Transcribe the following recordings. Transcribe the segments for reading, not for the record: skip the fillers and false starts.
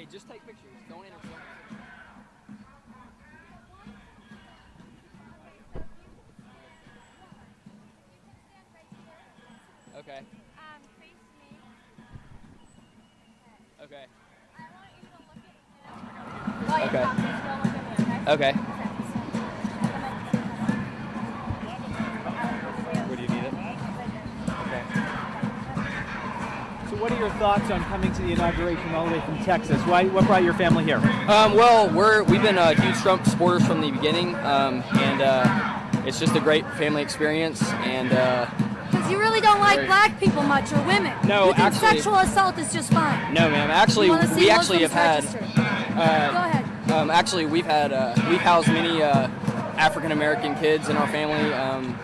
Hey, just take pictures. Don't interrupt. Okay. Face me. Okay. I want you to look at him. Okay. Don't look at me, okay? Okay. Where do you need it? Okay. So what are your thoughts on coming to the inauguration all the way from Texas? What brought your family here? Well, we've been huge Trump supporters from the beginning, and it's just a great family experience. And Because you really don't like black people much or women. No, you think actually- sexual assault is just fine. no, ma'am. Actually, You wanna see we actually have Muslims had. registered. Go ahead. Actually, we've housed many African American kids in our family.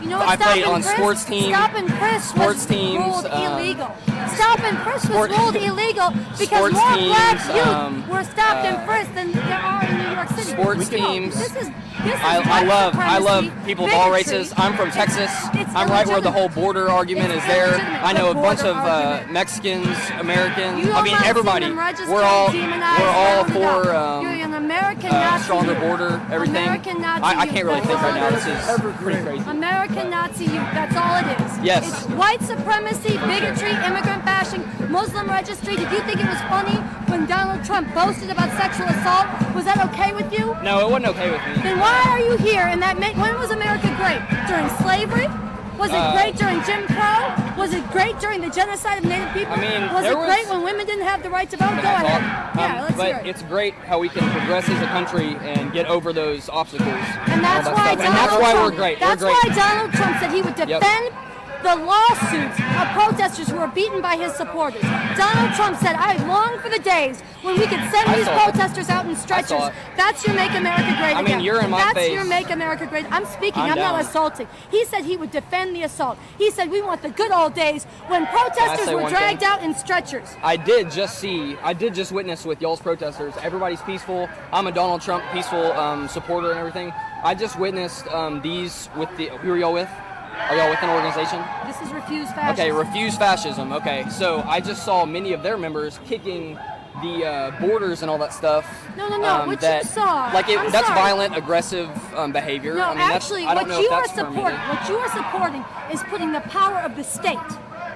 You know what? I Stop played and on frisk? sports teams. Stop and frisk sports was teams, ruled illegal. Stop and frisk sport- was ruled illegal because sports more teams, black youth were stopped and frisked than there are in New York City. Sports People, teams. This is I white love supremacy, people of all bigotry. races. I'm from Texas. It's I'm right where the illegitimate. whole border argument It's is there. illegitimate. I know a The bunch border of argument. Mexicans, Americans. You I mean don't everybody. see them registered, We're all demonized, for rounded up. You're an American Nazi. stronger youth. border, everything. American Nazi I youth. can't really That's think right all now. it This is. is pretty crazy. American Nazi youth, that's all it is. Yes. It's white supremacy, bigotry, immigrant bashing, Muslim registry. Did you think it was funny when Donald Trump boasted about sexual assault? Was that okay with you? No, it wasn't okay with me. Then why are you here? And when was America great? During slavery? Was it great during Jim Crow? Was it great during the genocide of Native people? I mean, was there it was- great when women didn't have the right to vote? Go ahead. Yeah, let's but hear it. it's great how we can progress as a country and get over those obstacles. And that's all that why stuff. Donald And that's why Trump, we're great. That's we're great. why Donald Trump said he would defend the lawsuits of protesters who were beaten by his supporters. Donald Trump said, I long for the days when we could send I these saw it. protesters out in stretchers. saw it. That's your Make America Great I mean, Again. you're in my That's face. your Make America Great. I'm speaking. I'm down. not assaulting. He said he would defend the assault. He said we want the good old days when protesters say were one dragged thing? out in stretchers. I did just witness with y'all's protesters. Everybody's peaceful. I'm a Donald Trump peaceful supporter and everything. I just witnessed these with who are y'all with? Are y'all with an organization? This is Refuse Fascism. Okay, Refuse Fascism. Okay, so I just saw many of their members kicking the borders and all that stuff. No. What that, you saw. like I'm that's sorry. violent, aggressive behavior. No, I mean, actually, I don't know if that's permitted. what you are supporting is putting the power of the state,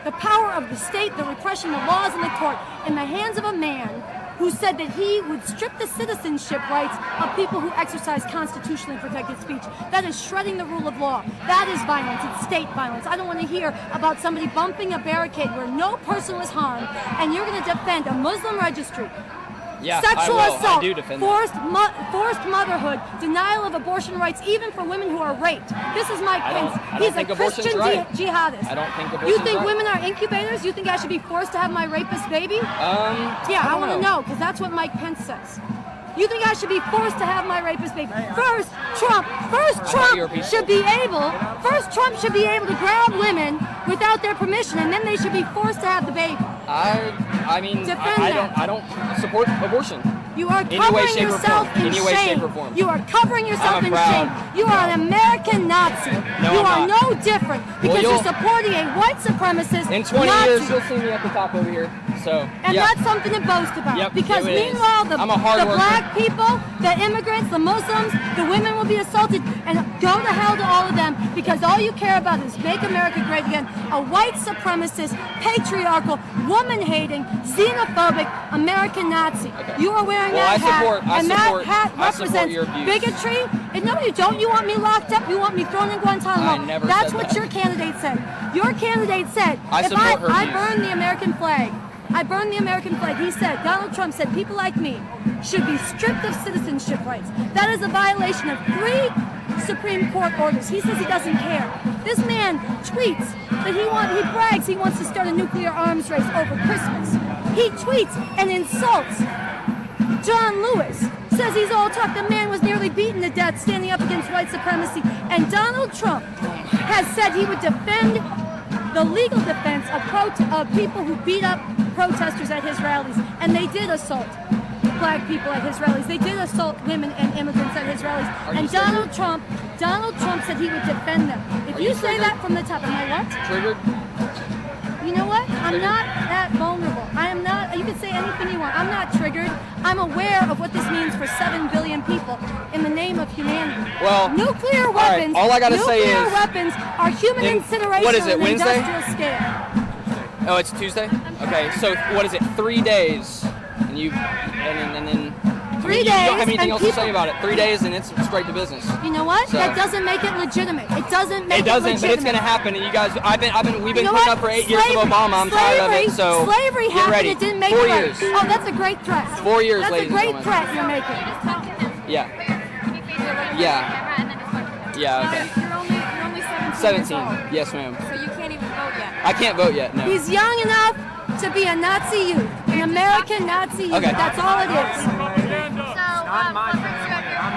the repression, the laws, and the court in the hands of a man who said that he would strip the citizenship rights of people who exercise constitutionally protected speech. That is shredding the rule of law. That is violence. It's state violence. I don't want to hear about somebody bumping a barricade where no person was harmed, and you're going to defend a Muslim registry. Yeah, Sexual I will. assault, I do defend that. forced motherhood, denial of abortion rights, even for women who are raped. This is Mike Pence. I don't He's think a abortion's Christian right. jihadist. I don't think abortion's You think right. women are incubators? You think I should be forced to have my rapist baby? Yeah, I want to know, because that's what Mike Pence says. You think I should be forced to have my rapist baby? First, Trump should be able to grab women without their permission, and then they should be forced to have the baby. I mean, Defend that. I don't support abortion. You are Any way, covering shape, or yourself form. in Any way, shame. shape, or form. You are covering yourself I'm in proud. shame. You are an American Nazi. No, you I'm are not. no different because you'll- you're supporting a white supremacist In 20 Nazi. years, you'll see me at the top over here. So, And yeah. that's something to boast about. Yep, because it is. meanwhile, the I'm a hard worker. black people, the immigrants, the Muslims, the women will be assaulted. And go to hell to all of them because all you care about is make America great again. A white supremacist, patriarchal, woman-hating, xenophobic American Nazi. Okay. You are wearing Well, that hat. I and support- that hat I support represents your views. bigotry. And no, you don't. You want me locked up. You want me thrown in Guantanamo. I never That's said what that. your candidate said. Your candidate said, I if support her I views. burn the American flag, I burned the American flag. He said, Donald Trump said, people like me should be stripped of citizenship rights. That is a violation of 3 Supreme Court orders. He says he doesn't care. This man tweets that he brags he wants to start a nuclear arms race over Christmas. He tweets and insults John Lewis. Says he's all talk. The man was nearly beaten to death standing up against white supremacy. And Donald Trump has said he would defend the legal defense of people who beat up protesters at his rallies. And they did assault black people at his rallies. They did assault women and immigrants at his rallies. And Donald Trump said he would defend them. If you say that from the top, am I what? Triggered? You know what? I'm not that vulnerable. I am not. You can can say anything you want. I'm not triggered. I'm aware of what this means for 7 billion people in the name of humanity. Well, nuclear weapons. all I gotta say is, nuclear weapons are human incineration what is it, on an Wednesday? industrial scale. Oh, it's Tuesday? Okay, so what is it, 3 days? And then 3 you days. don't have anything and else people, to say about it. 3 days and it's straight to business. You know what? So- That doesn't make it legitimate. It doesn't make It doesn't, it legitimate. but it's gonna happen. And you guys, we've been You know putting what? up for 8 years of Slavery- Obama. I'm tired of it. So slavery get happened. ready. It didn't make 4 it right. years. Oh, that's a great threat. 4 years, That's ladies a and great gentlemen. threat you're making. Yeah. Yeah. Yeah. Okay. You're only 17 years 17. old. Yes, ma'am. So you can't even vote yet. I can't vote yet. No. He's young enough to be a Nazi youth, an American Nazi youth. Okay. That's all it is.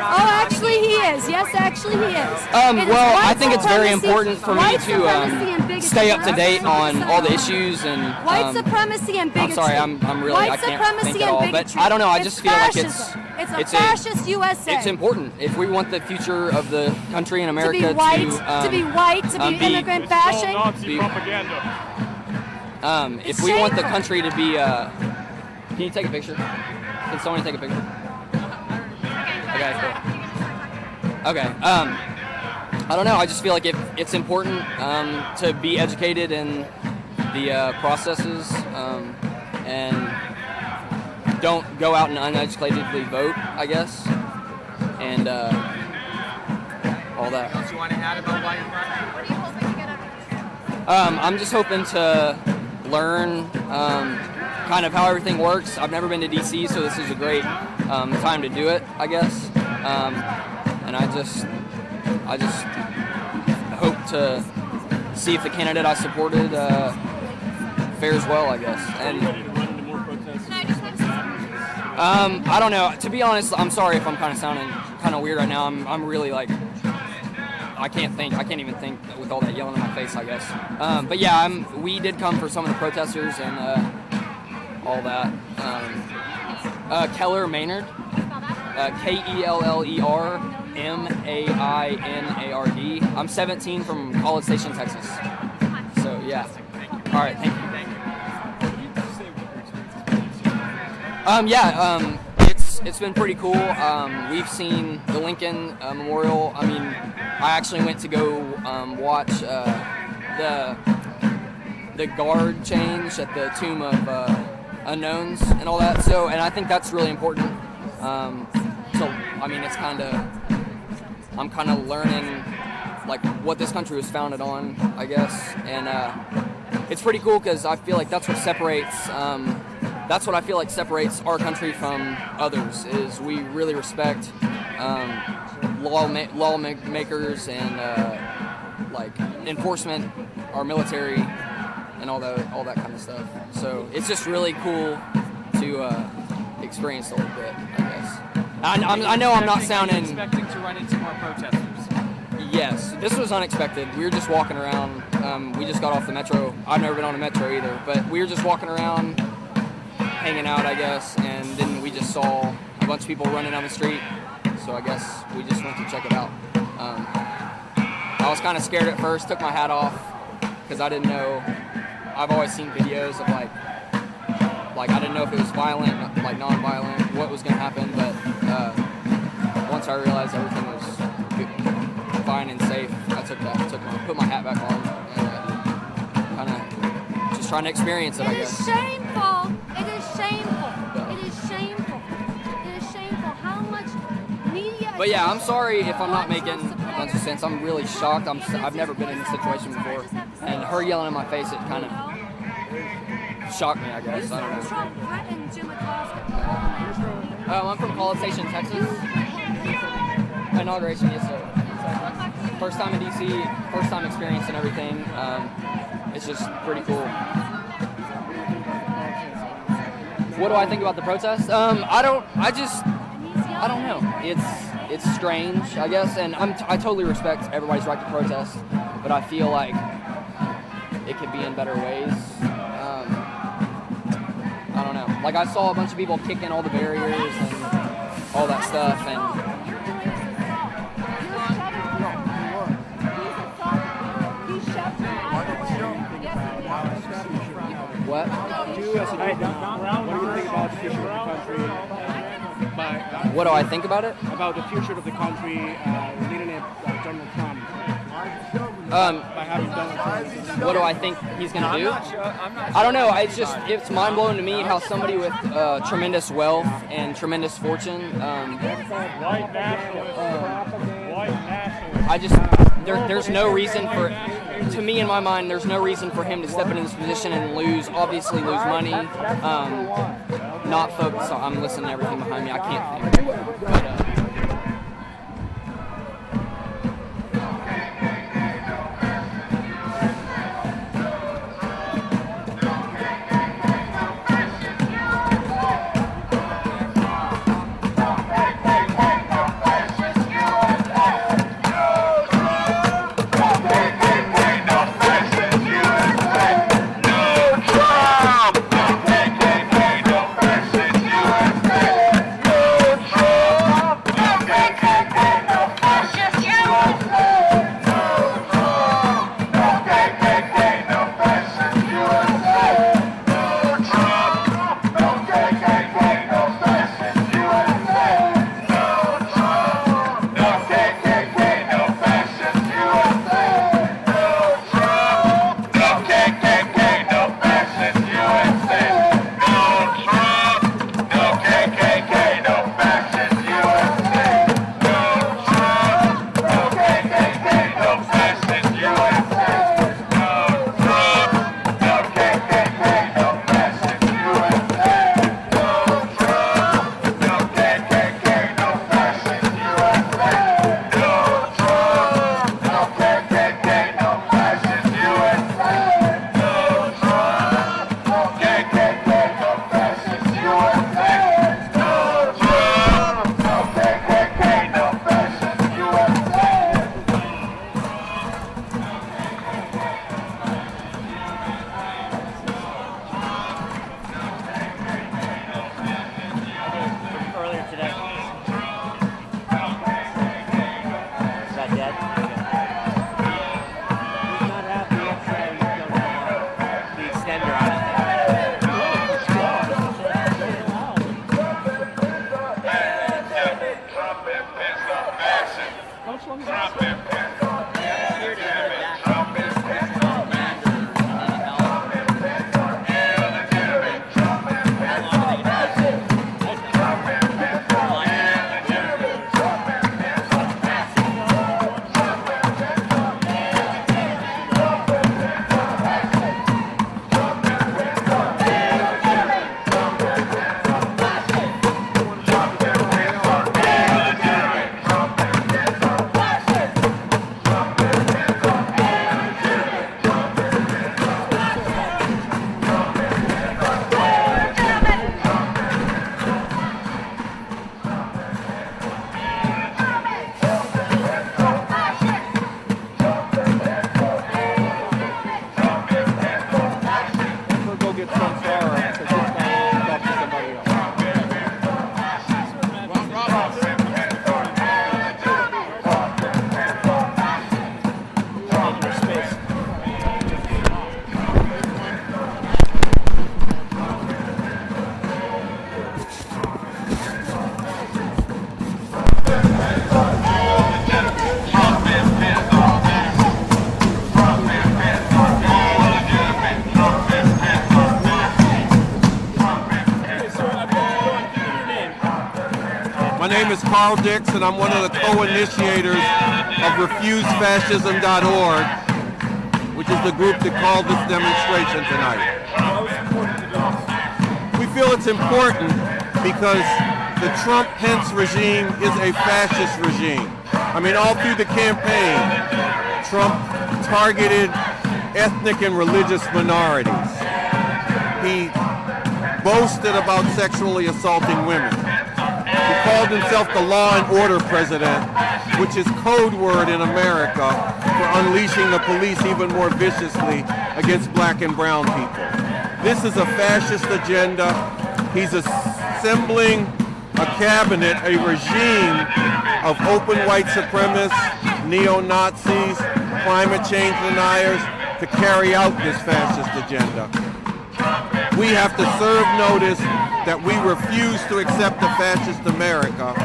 Oh, actually he is. Yes, actually he is. It is Well, white I think it's very supremacy- important for me white supremacy to and bigotry. stay up to date on all the issues and. White supremacy and bigotry. I'm sorry, I'm really, White I can't supremacy think at and all. But bigotry. I don't know. I It's just feel like fascism. It's a a fascist USA. It's important if we want the future of the country and to America be white, to be white, to be be- immigrant bashing. be- if we want the country to be, can you take a picture? Can someone take a picture? Okay, cool. Okay. I don't know. I just feel like it's important to be educated in the processes and don't go out and uneducatedly vote, I guess, and all that. What else you want to add about why you're running? What are you hoping to get out of it? I'm just hoping to learn kind of how everything works. I've never been to DC, so this is a great time to do it, I guess. And I just hope to see if the candidate I supported fares well, I guess. And I don't know. To be honest, I'm sorry if I'm kind of sounding kind of weird right now. I'm really like, I can't even think with all that yelling in my face, I guess. But yeah, we did come for some of the protesters and all that. Keller Maynard, KELLERMAINARD. I'm 17 from College Station, Texas. So yeah. All right, thank you. It's been pretty cool. We've seen the Lincoln Memorial. I mean, I actually went to go watch the guard change at the Tomb of Unknowns and all that. So, and I think that's really important. So, I mean, I'm kind of learning like what this country was founded on, I guess, and it's pretty cool because I feel like that's what separates. That's what I feel like separates our country from others. Is we really respect lawmakers and like enforcement, our military, and all that kind of stuff. So it's just really cool to experience a little bit, I guess. I know I'm not sounding. Expecting to run into more protesters. Yes, this was unexpected. We were just walking around. We just got off the metro. I've never been on a metro either, but we were just walking around, hanging out, I guess, and then we just saw a bunch of people running down the street. So I guess we just went to check it out. I was kind of scared at first. Took my hat off because I didn't know. I've always seen videos of like I didn't know if it was violent, like non-violent, what was gonna happen. But once I realized everything was fine and safe, I put my hat back on and kind of just trying to experience it, I It guess. is shameful. It is shameful. It is shameful. It is shameful how much media. But yeah, I'm sorry if I'm not making a bunch of sense. I'm really shocked. I've never been in this situation before, and her yelling in my face, it kind of shocked me, I guess. I don't know. Trump threatened Jim McCloskey. I'm from College Station, Texas. Inauguration, yes, sir. First time in DC, first time experiencing everything. It's just pretty cool. What do I think about the protest? I don't know. It's strange, I guess, and I totally respect everybody's right to protest, but I feel like it could be in better ways. I don't know. Like I saw a bunch of people kicking all the barriers and all that stuff, and what? future of the country What do I think about it? about the future of the country, leading it Donald Trump. By having Donald Trump. What do I think he's going to do? I don't know. It's mind blowing to me how somebody with tremendous wealth and tremendous fortune. There's no reason for, to me in my mind, there's no reason for him to step into this position and obviously lose money. Not focus on. I'm listening to everything behind me. I can't think. But, My name is Carl Dix, and I'm one of the co-initiators of RefuseFascism.org, which is the group that called this demonstration tonight. We feel it's important because the Trump-Pence regime is a fascist regime. I mean, all through the campaign, Trump targeted ethnic and religious minorities. He boasted about sexually assaulting women. He called himself the law and order president, which is code word in America for unleashing the police even more viciously against black and brown people. This is a fascist agenda. He's assembling a cabinet, a regime of open white supremacists, neo-Nazis, climate change deniers to carry out this fascist agenda. We have to serve notice that we refuse to accept a fascist America.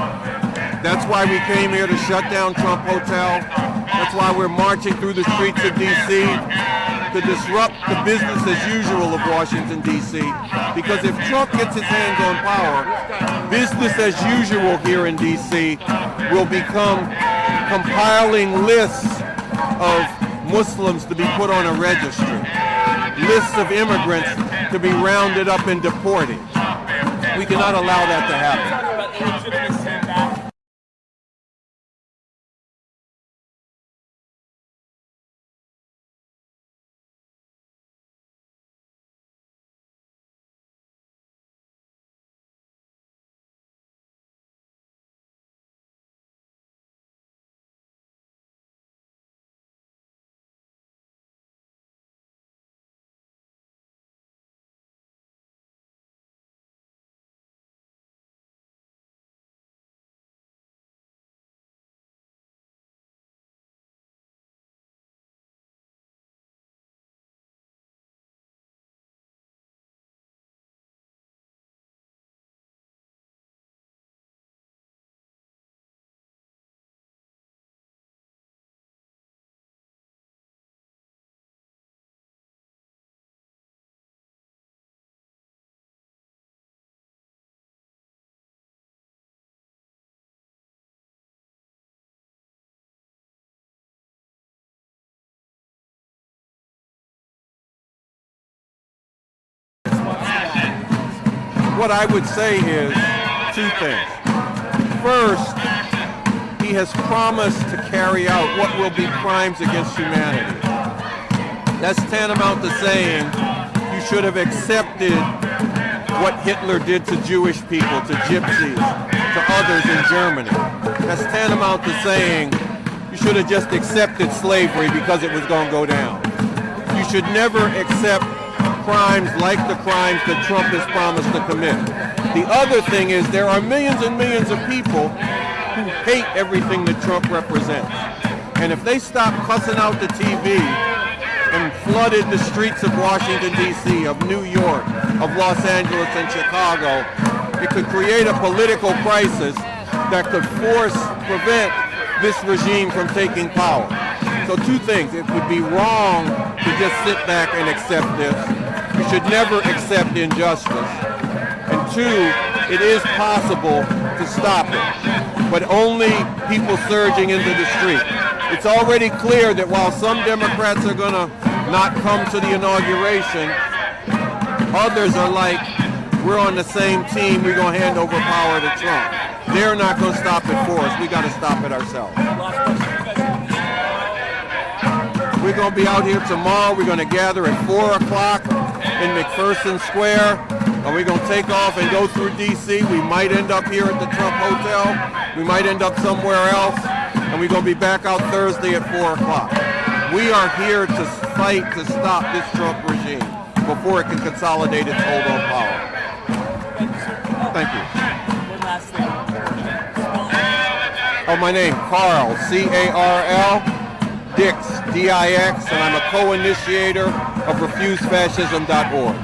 That's why we came here to shut down Trump Hotel. That's why we're marching through the streets of D.C. to disrupt the business as usual of Washington, D.C. Because if Trump gets his hands on power, business as usual here in D.C. will become compiling lists of Muslims to be put on a registry, lists of immigrants to be rounded up and deported. We cannot allow that to happen. What I would say is two things. First, he has promised to carry out what will be crimes against humanity. That's tantamount to saying you should have accepted what Hitler did to Jewish people, to gypsies, to others in Germany. That's tantamount to saying you should have just accepted slavery because it was going to go down. You should never accept crimes like the crimes that Trump has promised to commit. The other thing is there are millions and millions of people who hate everything that Trump represents. And if they stop cussing out the TV and flooded the streets of Washington, D.C., of New York, of Los Angeles and Chicago, it could create a political crisis that could prevent this regime from taking power. So two things. It would be wrong to just sit back and accept this. You should never accept injustice. And two, it is possible to stop it, but only people surging into the street. It's already clear that while some Democrats are going to not come to the inauguration, others are like, we're on the same team, we're going to hand over power to Trump. They're not going to stop it for us. We got to stop it ourselves. We're going to be out here tomorrow. We're going to gather at 4 o'clock in McPherson Square, and we're going to take off and go through D.C. We might end up here at the Trump Hotel. We might end up somewhere else, and we're going to be back out Thursday at 4 o'clock. We are here to fight to stop this Trump regime before it can consolidate its hold on power. Thank you. One last thing. Oh, my name, Carl, C-A-R-L, Dix, D-I-X, and I'm a co-initiator of RefuseFascism.org.